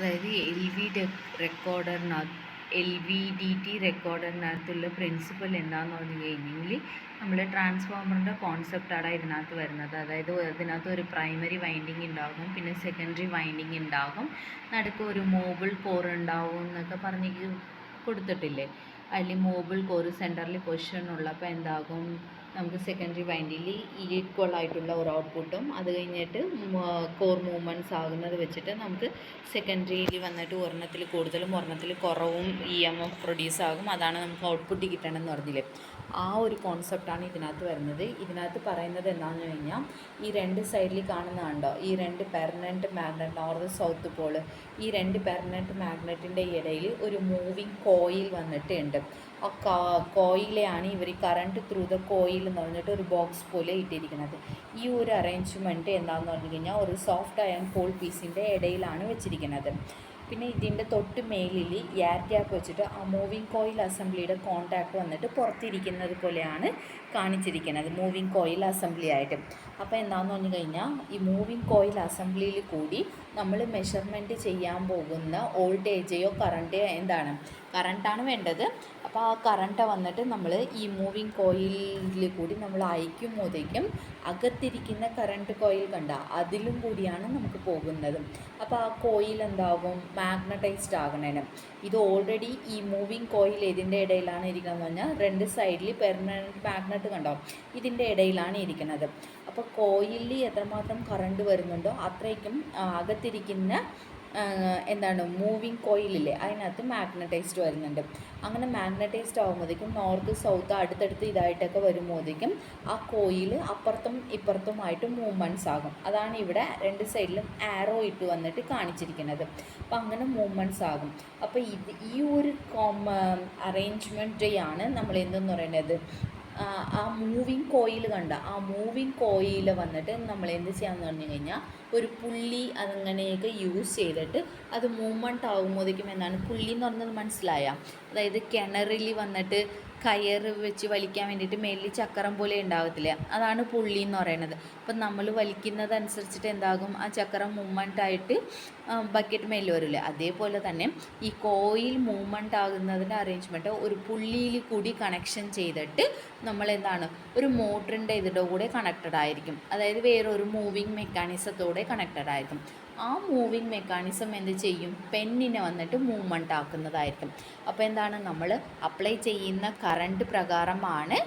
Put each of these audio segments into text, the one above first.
അതായത് LVDT റെക്കോർഡറിനകത്തുള്ള principal എന്താണെന്ന് പറഞ്ഞു കഴിഞ്ഞെങ്കിൽ നമ്മുടെ ട്രാൻസ്ഫോമറിൻ്റെ കോൺസെപ്റ്റാണ് ഇതിനകത്ത് വരുന്നത്. അതായത് ഇതിനകത്ത് ഒരു പ്രൈമറി വൈൻഡിങ് ഉണ്ടാകും, പിന്നെ സെക്കൻഡറി വൈൻഡിങ് ഉണ്ടാകും, നടുക്ക് ഒരു മോബിൾ കോർ ഉണ്ടാവും എന്നൊക്കെ പറഞ്ഞ് കൊടുത്തിട്ടില്ലേ. അതിൽ മോബിൾ കോർ സെൻറ്ററിൽ പൊസിഷൻ ഉള്ളപ്പോൾ എന്താകും, നമുക്ക് സെക്കൻഡറി വൈൻഡിങ്ങിൽ ഈക്വൽ ആയിട്ടുള്ള ഒരു ഔട്ട്പുട്ടും അത് കഴിഞ്ഞിട്ട് കോർ മൂവ്മെൻറ്റ്സ് ആകുന്നത് വെച്ചിട്ട് നമുക്ക് സെക്കൻഡറിയിൽ വന്നിട്ട് ഒരെണ്ണത്തിൽ കൂടുതലും ഒരെണ്ണത്തിൽ കുറവും EMF പ്രൊഡ്യൂസ് ആകും. അതാണ് നമുക്ക് ഔട്ട്പുട്ട് കിട്ടണമെന്ന് പറഞ്ഞില്ലേ. ആ ഒരു കോൺസെപ്റ്റാണ് ഇതിനകത്ത് വരുന്നത്. ഇതിനകത്ത് പറയുന്നത് എന്താണെന്ന് കഴിഞ്ഞാൽ, ഈ രണ്ട് സൈഡിൽ കാണുന്നതുണ്ടോ, ഈ രണ്ട് permanent magnet, north south Paul, ഈ രണ്ട് പെർമനൻറ്റ് മാഗ്നറ്റിൻ്റെ ഇടയിൽ ഒരു മൂവിങ് കോയിൽ വന്നിട്ട് ഉണ്ട്. ആ കോയിലെയാണ് ഇവർ കറണ്ട് ത്രൂ ദ കോയിൽ എന്ന് പറഞ്ഞിട്ട് ഒരു ബോക്സ് പോലെ ഇട്ടിരിക്കുന്നത്. ഈ ഒരു അറേഞ്ച്മെൻറ്റ് എന്താണെന്ന് പറഞ്ഞു കഴിഞ്ഞാൽ ഒരു സോഫ്റ്റ് അയൺ പോൾ പീസിൻ്റെ ഇടയിലാണ് വെച്ചിരിക്കുന്നത്. പിന്നെ ഇതിൻ്റെ തൊട്ട് മേലിൽ എയർ ഗ്യാപ്പ് വെച്ചിട്ട് ആ മൂവിങ് കോയിൽ അസംബ്ലിയുടെ കോൺടാക്റ്റ് വന്നിട്ട് പുറത്തിരിക്കുന്നത് പോലെയാണ് കാണിച്ചിരിക്കുന്നത്, മൂവിങ് കോയിൽ അസംബ്ലി ആയിട്ട്. അപ്പോൾ എന്താണെന്ന് പറഞ്ഞു കഴിഞ്ഞാൽ, ഈ മൂവിങ് കോയിൽ അസംബ്ലിയിൽ കൂടി നമ്മൾ മെഷർമെൻറ്റ് ചെയ്യാൻ പോകുന്ന വോൾട്ടേജയോ കറൻറ്റോ എന്താണ്, കറണ്ടാണ് വേണ്ടത്. അപ്പോൾ ആ കറണ്ട് വന്നിട്ട് നമ്മൾ ഈ മൂവിങ് കോയിലിൽ കൂടി നമ്മൾ അയക്കുമ്പോഴത്തേക്കും അകത്തിരിക്കുന്ന കറണ്ട് കോയിൽ കണ്ട അതിലും കൂടിയാണ് നമുക്ക് പോകുന്നത്. അപ്പോൾ ആ കോയിൽ എന്താകും, മാഗ്നറ്റൈസ്ഡ് ആകണേനും. ഇത് ഓൾറെഡി ഈ മൂവിങ് കോയിൽ ഇതിൻ്റെ ഇടയിലാണ് ഇരിക്കുന്നത് പറഞ്ഞാൽ രണ്ട് സൈഡിൽ പെർമനൻറ്റ് മാഗ്നറ്റ് കണ്ടോ, ഇതിൻ്റെ ഇടയിലാണ് ഇരിക്കുന്നത്. അപ്പോൾ കോയിലിൽ എത്രമാത്രം കറണ്ട് വരുന്നുണ്ടോ അത്രയ്ക്കും അകത്തിരിക്കുന്ന എന്താണ് മൂവിങ് കോയിലില്ലേ അതിനകത്ത് മാഗ്നറ്റൈസ്ഡ് വരുന്നുണ്ട്. അങ്ങനെ മാഗ്നറ്റൈസ്ഡ് ആകുമ്പോഴത്തേക്കും നോർത്ത് സൗത്ത് അടുത്തടുത്ത് ഇതായിട്ടൊക്കെ വരുമ്പോഴത്തേക്കും ആ കോയിൽ അപ്പുറത്തും ഇപ്പുറത്തുമായിട്ട് മൂവ്മെൻറ്റ്സ് ആകും. അതാണ് ഇവിടെ രണ്ട് സൈഡിലും ആരോ ഇട്ട് വന്നിട്ട് കാണിച്ചിരിക്കുന്നത്. അപ്പം അങ്ങനെ മൂവ്മെൻറ്റ്സ് ആകും. അപ്പോൾ ഈ ഒരു അറേഞ്ച്മെൻറ്റാണ് നമ്മൾ എന്തെന്ന് പറയുന്നത്, ആ മൂവിങ് കോയിൽ കണ്ട ആ മൂവിങ് കോയിൽ വന്നിട്ട് നമ്മൾ എന്ത് ചെയ്യാമെന്ന് പറഞ്ഞു കഴിഞ്ഞാൽ ഒരു പുള്ളി അതങ്ങനെയൊക്കെ യൂസ് ചെയ്തിട്ട് അത് മൂവ്മെൻറ്റ് ആകുമ്പോഴേക്കും എന്താണ് പുള്ളി എന്ന് പറഞ്ഞത് മനസ്സിലായ, അതായത് കിണറിൽ വന്നിട്ട് കയറ് വെച്ച് വലിക്കാൻ വേണ്ടിയിട്ട് മേലിൽ ചക്രം പോലെ ഉണ്ടാകത്തില്ല, അതാണ് പുള്ളി എന്ന് പറയുന്നത്. അപ്പം നമ്മൾ വലിക്കുന്നതനുസരിച്ചിട്ട് എന്താകും, ആ ചക്രം മൂവ്മെൻ്റ് ആയിട്ട് ബക്കറ്റ് മേലിൽ വരില്ല. അതേപോലെ തന്നെ ഈ കോയിൽ മൂവ്മെൻ്റ് ആകുന്നതിൻ്റെ അറേഞ്ച്മെൻറ്റ് ഒരു പുള്ളിയിൽ കൂടി കണക്ഷൻ ചെയ്തിട്ട് നമ്മൾ എന്താണ് ഒരു മോട്ടറിൻ്റെ ഇതിൻ്റെ കൂടെ കണക്റ്റഡ് ആയിരിക്കും, അതായത് വേറൊരു മൂവിങ് മെക്കാനിസത്തോടെ കണക്റ്റഡ് ആയിരിക്കും. ആ മൂവിങ് മെക്കാനിസം എന്ത് ചെയ്യും, പെന്നിനെ വന്നിട്ട് മൂവ്മെൻ്റ് ആക്കുന്നതായിരിക്കും. അപ്പോൾ എന്താണ്, നമ്മൾ അപ്ലൈ ചെയ്യുന്ന കറണ്ട് പ്രകാരമാണ്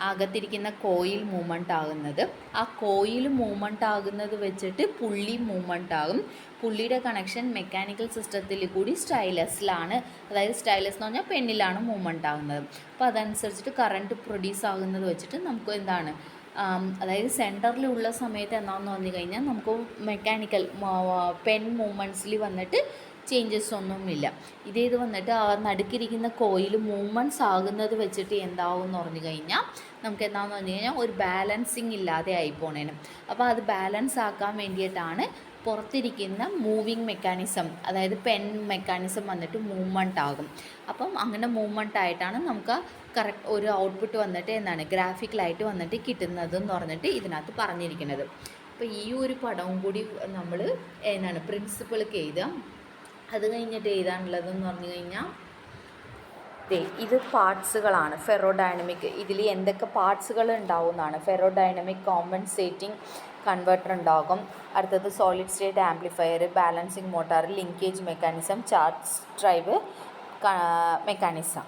അകത്തിരിക്കുന്ന കോയിൽ മൂവ്മെൻ്റ് ആകുന്നത്. ആ കോയിൽ മൂവ്മെൻ്റ് ആകുന്നത് വെച്ചിട്ട് പുള്ളി മൂവ്മെൻ്റ് ആകും. പുള്ളിയുടെ കണക്ഷൻ മെക്കാനിക്കൽ സിസ്റ്റത്തിൽ കൂടി സ്റ്റൈലസിലാണ്, അതായത് സ്റ്റൈലസ് എന്ന് പറഞ്ഞാൽ പെന്നിലാണ് മൂവ്മെൻ്റ് ആകുന്നത്. അപ്പോൾ അതനുസരിച്ചിട്ട് കറണ്ട് പ്രൊഡ്യൂസ് ആകുന്നത് വെച്ചിട്ട് നമുക്ക് എന്താണ്, അതായത് സെൻറ്ററിലുള്ള സമയത്ത് എന്താണെന്ന് പറഞ്ഞു കഴിഞ്ഞാൽ നമുക്ക് മെക്കാനിക്കൽ പെൻ മൂവ്മെൻറ്റ്സിൽ വന്നിട്ട് ചേഞ്ചസ് ഒന്നുമില്ല. ഇത് വന്നിട്ട് ആ നടുക്കിരിക്കുന്ന കോയിൽ മൂവ്മെൻറ്റ്സ് ആകുന്നത് വെച്ചിട്ട് എന്താവും എന്ന് പറഞ്ഞു കഴിഞ്ഞാൽ നമുക്ക് എന്താണെന്ന് പറഞ്ഞു കഴിഞ്ഞാൽ ഒരു ബാലൻസിങ് ഇല്ലാതെ ആയിപ്പോണേനും. അപ്പോൾ അത് ബാലൻസ് ആക്കാൻ വേണ്ടിയിട്ടാണ് പുറത്തിരിക്കുന്ന മൂവിങ് മെക്കാനിസം, അതായത് പെൻ മെക്കാനിസം വന്നിട്ട് മൂവ്മെൻ്റ് ആകും. അപ്പം അങ്ങനെ മൂവ്മെൻ്റ് ആയിട്ടാണ് നമുക്ക് കറക്റ്റ് ഒരു ഔട്ട്പുട്ട് വന്നിട്ട് എന്താണ് ഗ്രാഫിക്കലായിട്ട് വന്നിട്ട് കിട്ടുന്നതെന്ന് പറഞ്ഞിട്ട് ഇതിനകത്ത് പറഞ്ഞിരിക്കുന്നത്. അപ്പോൾ ഈ ഒരു പടവും കൂടി നമ്മൾ എന്താണ് പ്രിൻസിപ്പിൾക്ക് എഴുതാം. അത് കഴിഞ്ഞിട്ട് എഴുതാനുള്ളതെന്ന് പറഞ്ഞു കഴിഞ്ഞാൽ ഇത് പാർട്സുകളാണ് ഫെറോഡൈനമിക്. ഇതിൽ എന്തൊക്കെ പാർട്സുകൾ ഉണ്ടാവുന്നതാണ്, ഫെറോഡൈനമിക് കോമ്പൻസേറ്റിംഗ് കൺവെർട്ടർ ഉണ്ടാകും, അടുത്തത് solid state amplifier, balancing motor, linkage mechanism, charge drive mechanism.